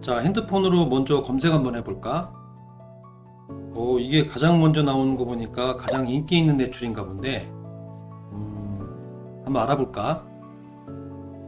자, 핸드폰으로 먼저 검색 한번 해볼까? 이게 가장 먼저 나오는 거 보니까 가장 인기 있는 대출인가 본데, 한번 알아볼까?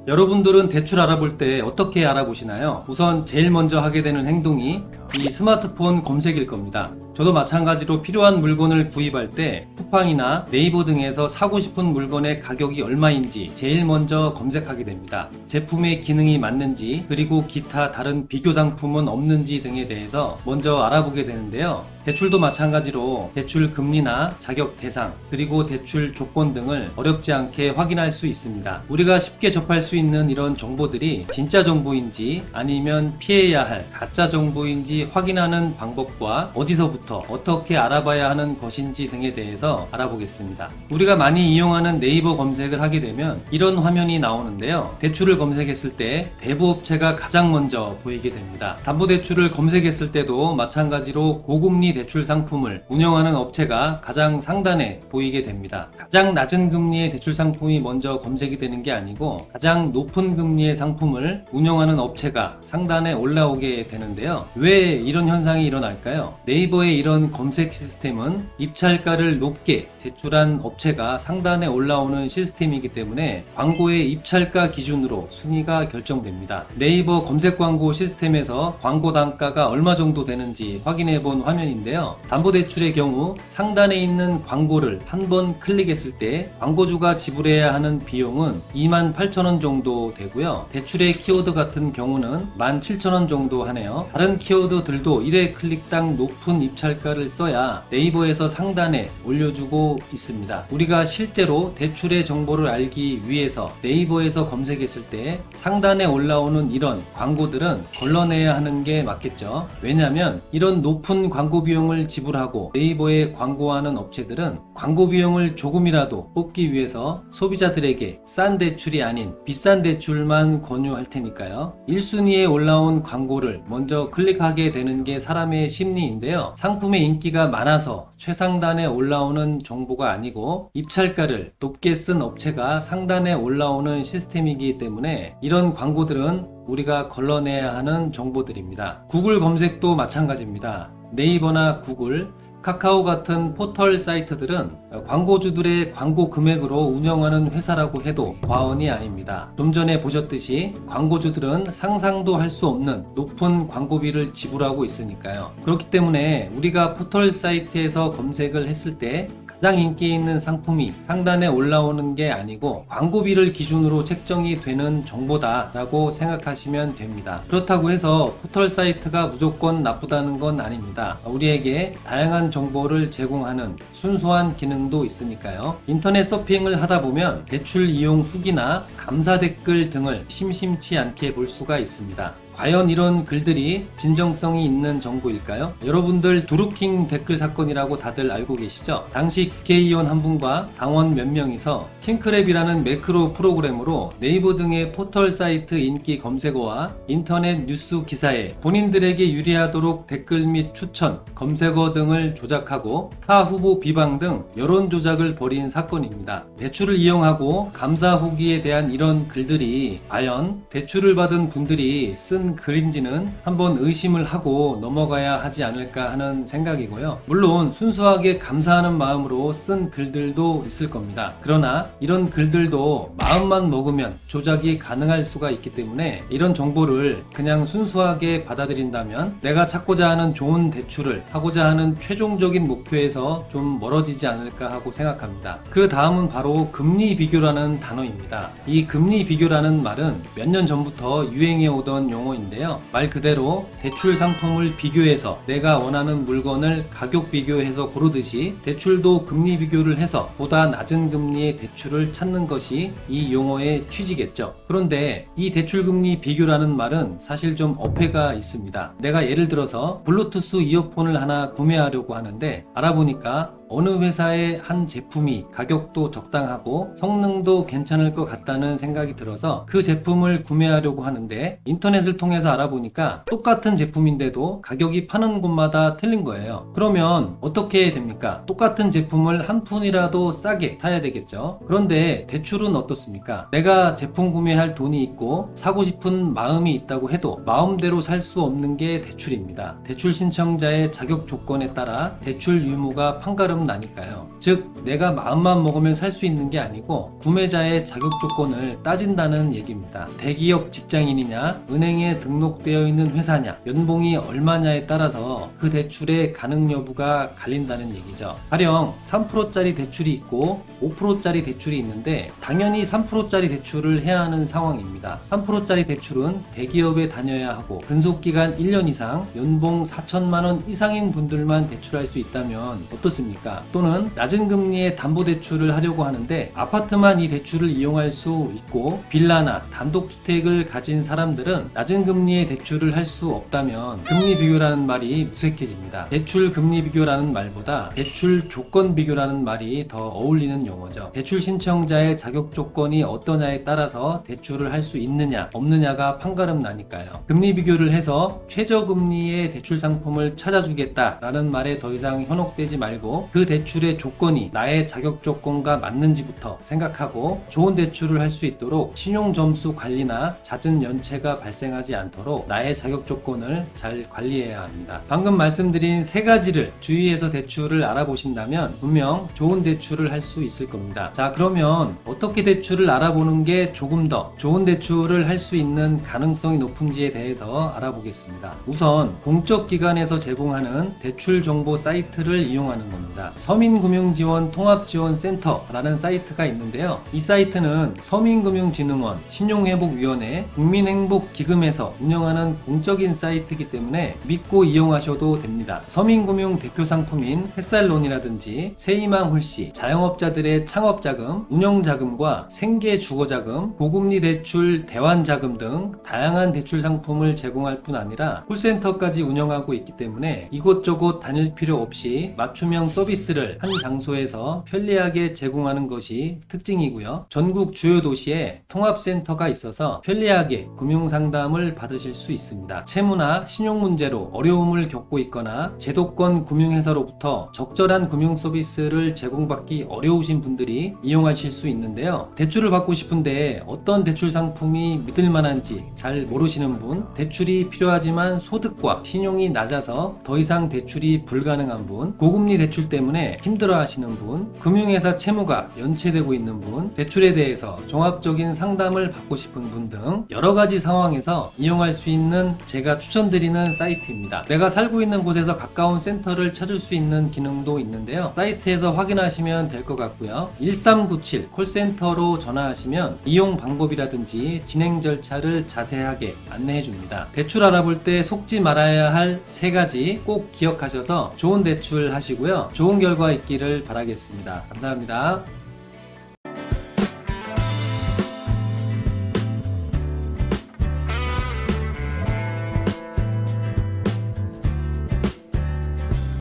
여러분들은 대출 알아볼 때 어떻게 알아보시나요? 우선 제일 먼저 하게 되는 행동이 이 스마트폰 검색일 겁니다. 저도 마찬가지로 필요한 물건을 구입할 때 쿠팡이나 네이버 등에서 사고 싶은 물건의 가격이 얼마인지 제일 먼저 검색하게 됩니다. 제품의 기능이 맞는지, 그리고 기타 다른 비교 상품은 없는지 등에 대해서 먼저 알아보게 되는데요. 대출도 마찬가지로 대출 금리나 자격 대상, 그리고 대출 조건 등을 어렵지 않게 확인할 수 있습니다. 우리가 쉽게 접할 수 있는 이런 정보들이 진짜 정보인지 아니면 피해야 할 가짜 정보인지 확인하는 방법과 어디서부터 어떻게 알아봐야 하는 것인지 등에 대해서 알아보겠습니다. 우리가 많이 이용하는 네이버 검색을 하게 되면 이런 화면이 나오는데요. 대출을 검색했을 때 대부업체가 가장 먼저 보이게 됩니다. 담보대출을 검색했을 때도 마찬가지로 고금리 대출 상품을 운영하는 업체가 가장 상단에 보이게 됩니다. 가장 낮은 금리의 대출 상품이 먼저 검색이 되는 게 아니고 가장 높은 금리의 상품을 운영하는 업체가 상단에 올라오게 되는데요. 왜 이런 현상이 일어날까요? 네이버의 이런 검색 시스템은 입찰가를 높게 제출한 업체가 상단에 올라오는 시스템이기 때문에 광고의 입찰가 기준으로 순위가 결정됩니다. 네이버 검색 광고 시스템에서 광고 단가가 얼마 정도 되는지 확인해 본 화면인데요. 담보대출의 경우 상단에 있는 광고를 한 번 클릭했을 때 광고주가 지불해야 하는 비용은 28,000원 정도 되고요. 대출의 키워드 같은 경우는 17,000원 정도 하네요. 다른 키워드들도 1회 클릭당 높은 입찰가를 써야 네이버에서 상단에 올려주고 있습니다. 우리가 실제로 대출의 정보를 알기 위해서 네이버에서 검색했을 때 상단에 올라오는 이런 광고들은 걸러내야 하는 게 맞겠죠. 왜냐하면 이런 높은 광고 비용을 지불하고 네이버에 광고하는 업체들은 광고 비용을 조금이라도 뽑기 위해서 소비자들에게 싼 대출이 아닌 비싼 대출만 권유할 테니까요. 1순위에 올라온 광고를 먼저 클릭하게 되는 게 사람의 심리인데요. 상품의 인기가 많아서 최상단에 올라오는 정보가 아니고 입찰가를 높게 쓴 업체가 상단에 올라오는 시스템이기 때문에 이런 광고들은 우리가 걸러내야 하는 정보들입니다. 구글 검색도 마찬가지입니다. 네이버나 구글, 카카오 같은 포털 사이트들은 광고주들의 광고 금액으로 운영하는 회사라고 해도 과언이 아닙니다. 좀 전에 보셨듯이 광고주들은 상상도 할 수 없는 높은 광고비를 지불하고 있으니까요. 그렇기 때문에 우리가 포털 사이트에서 검색을 했을 때 가장 인기 있는 상품이 상단에 올라오는 게 아니고 광고비를 기준으로 책정이 되는 정보다라고 생각하시면 됩니다. 그렇다고 해서 포털 사이트가 무조건 나쁘다는 건 아닙니다. 우리에게 다양한 정보를 제공하는 순수한 기능도 있으니까요. 인터넷 서핑을 하다 보면 대출 이용 후기나 감사 댓글 등을 심심치 않게 볼 수가 있습니다. 과연 이런 글들이 진정성이 있는 정보일까요? 여러분들 두루킹 댓글 사건이라고 다들 알고 계시죠? 당시 국회의원 한 분과 당원 몇 명이서 킹크랩이라는 매크로 프로그램으로 네이버 등의 포털 사이트 인기 검색어와 인터넷 뉴스 기사에 본인들에게 유리하도록 댓글 및 추천, 검색어 등을 조작하고 타 후보 비방 등 여론 조작을 벌인 사건입니다. 대출을 이용하고 감사 후기에 대한 이런 글들이 과연 대출을 받은 분들이 쓴 글인지는 한번 의심을 하고 넘어가야 하지 않을까 하는 생각이고요. 물론 순수하게 감사하는 마음으로 쓴 글들도 있을 겁니다. 그러나 이런 글들도 마음만 먹으면 조작이 가능할 수가 있기 때문에 이런 정보를 그냥 순수하게 받아들인다면 내가 찾고자 하는 좋은 대출을 하고자 하는 최종적인 목표에서 좀 멀어지지 않을까 하고 생각합니다. 그 다음은 바로 금리 비교라는 단어입니다. 이 금리 비교라는 말은 몇 년 전부터 유행해 오던 용어인데요. 말 그대로 대출 상품을 비교해서 내가 원하는 물건을 가격 비교해서 고르듯이 대출도 금리 비교를 해서 보다 낮은 금리의 대출을 찾는 것이 이 용어의 취지겠죠. 그런데 이 대출 금리 비교라는 말은 사실 좀 어폐가 있습니다. 내가 예를 들어서 블루투스 이어폰을 하나 구매하려고 하는데 알아보니까 어느 회사의 한 제품이 가격도 적당하고 성능도 괜찮을 것 같다는 생각이 들어서 그 제품을 구매하려고 하는데 인터넷을 통해서 알아보니까 똑같은 제품인데도 가격이 파는 곳마다 틀린 거예요. 그러면 어떻게 됩니까? 똑같은 제품을 한 푼이라도 싸게 사야 되겠죠. 그런데 대출은 어떻습니까? 내가 제품 구매할 돈이 있고 사고 싶은 마음이 있다고 해도 마음대로 살 수 없는 게 대출입니다. 대출 신청자의 자격 조건에 따라 대출 유무가 판가름 나니까요. 즉 내가 마음만 먹으면 살 수 있는 게 아니고 구매자의 자격 조건을 따진다는 얘기입니다. 대기업 직장인이냐, 은행에 등록되어 있는 회사냐, 연봉이 얼마냐에 따라서 그 대출의 가능 여부가 갈린다는 얘기죠. 가령 3%짜리 대출이 있고 5%짜리 대출이 있는데 당연히 3%짜리 대출을 해야 하는 상황입니다. 3%짜리 대출은 대기업에 다녀야 하고 근속기간 1년 이상, 연봉 4천만 원 이상인 분들만 대출할 수 있다면 어떻습니까? 또는 낮은 금리의 담보대출을 하려고 하는데 아파트만 이 대출을 이용할 수 있고 빌라나 단독주택을 가진 사람들은 낮은 금리의 대출을 할 수 없다면 금리 비교라는 말이 무색해집니다. 대출 금리 비교라는 말보다 대출 조건 비교라는 말이 더 어울리는 용어죠. 대출 신청자의 자격 조건이 어떠냐에 따라서 대출을 할 수 있느냐 없느냐가 판가름 나니까요. 금리 비교를 해서 최저금리의 대출 상품을 찾아주겠다라는 말에 더 이상 현혹되지 말고 그 대출의 조건이 나의 자격 조건과 맞는지부터 생각하고 좋은 대출을 할 수 있도록 신용점수 관리나 잦은 연체가 발생하지 않도록 나의 자격 조건을 잘 관리해야 합니다. 방금 말씀드린 세 가지를 주의해서 대출을 알아보신다면 분명 좋은 대출을 할 수 있을 겁니다. 자, 그러면 어떻게 대출을 알아보는 게 조금 더 좋은 대출을 할 수 있는 가능성이 높은지에 대해서 알아보겠습니다. 우선 공적 기관에서 제공하는 대출 정보 사이트를 이용하는 겁니다. 서민금융지원 통합지원센터라는 사이트가 있는데요. 이 사이트는 서민금융진흥원, 신용회복위원회, 국민행복기금에서 운영하는 공적인 사이트이기 때문에 믿고 이용하셔도 됩니다. 서민금융 대표 상품인 햇살론이라든지 세희망 홀씨, 자영업자들의 창업자금, 운영자금과 생계주거자금, 고금리 대출, 대환자금 등 다양한 대출 상품을 제공할 뿐 아니라 콜센터까지 운영하고 있기 때문에 이곳저곳 다닐 필요 없이 맞춤형 서비스를 한 장소에서 편리하게 제공하는 것이 특징이고요. 전국 주요 도시에 통합센터가 있어서 편리하게 금융상담을 받으실 수 있습니다. 채무나 신용 문제로 어려움을 겪고 있거나 제도권 금융회사로부터 적절한 금융 서비스를 제공받기 어려우신 분들이 이용하실 수 있는데요. 대출을 받고 싶은데 어떤 대출 상품이 믿을 만한지 잘 모르시는 분, 대출이 필요하지만 소득과 신용이 낮아서 더 이상 대출이 불가능한 분, 고금리 대출 때문에 힘들어 하시는 분, 금융회사 채무가 연체되고 있는 분, 대출에 대해서 종합적인 상담을 받고 싶은 분 등 여러 가지 상황에서 이용할 수 있는 제가 추천드리는 사이트입니다. 내가 살고 있는 곳에서 가까운 센터를 찾을 수 있는 기능도 있는데요. 사이트에서 확인하시면 될 것 같고요. 1397 콜센터로 전화하시면 이용 방법이라든지 진행 절차를 자세하게 안내해 줍니다. 대출 알아볼 때 속지 말아야 할 세 가지 꼭 기억하셔서 좋은 대출 하시고요. 좋은 결과 있기를 바라겠습니다. 감사합니다.